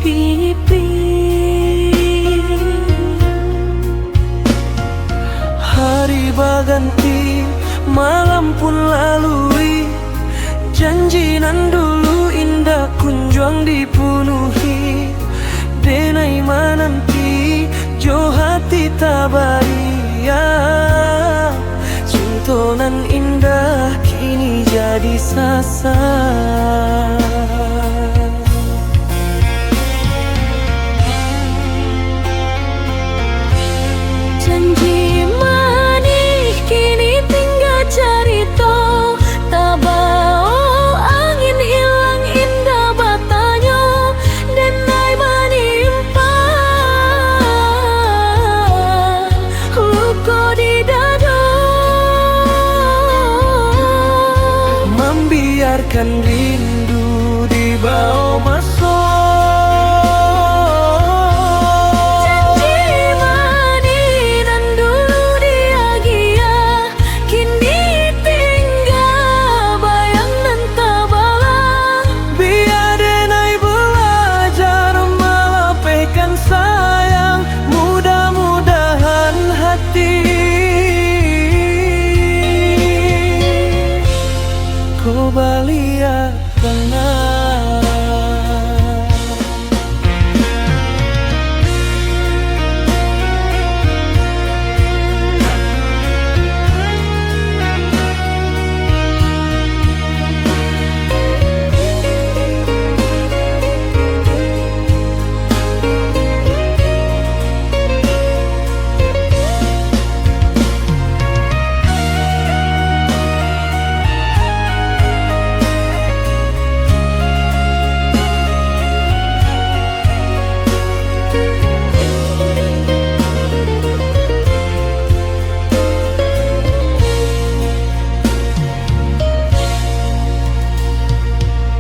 pipi. Hari berganti, malam pun lalui, janji nan dulu indah kunjung dipenuhi. Denai menanti, jo hati tabaria. Cinta nan indah kini jadi sasar. Janji manis kini tinggal cerita, tabao angin hilang indah batanya, denai menimpa luka di dada. Membiarkan rindu dibawa masuk. Kau balia benar.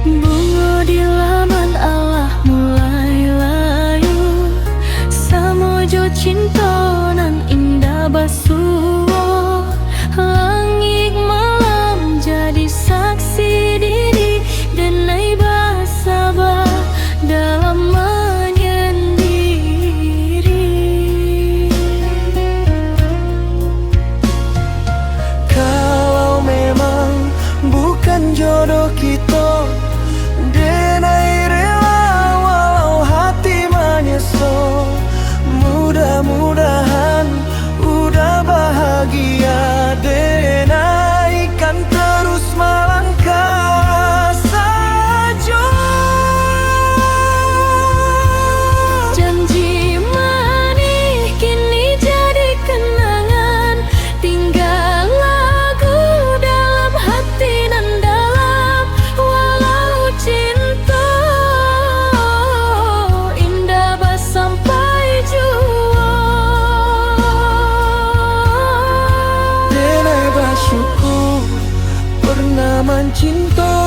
Bunga di laman Allah mulai layu, samojo cinta nan indah basuh. Langit malam jadi saksi diri, denai basabah dalam menyendiri. Kalau memang bukan jodoh kita, denai rela walau hati menyesal. Mudah-mudahan udah bahagia, denai kan terus melangkah saja. Janji manis kini jadi kenangan, tinggal lagu dalam hati nan dalam. Walau cinta indah sampai jua, Denai bersyukur pernah mencinta.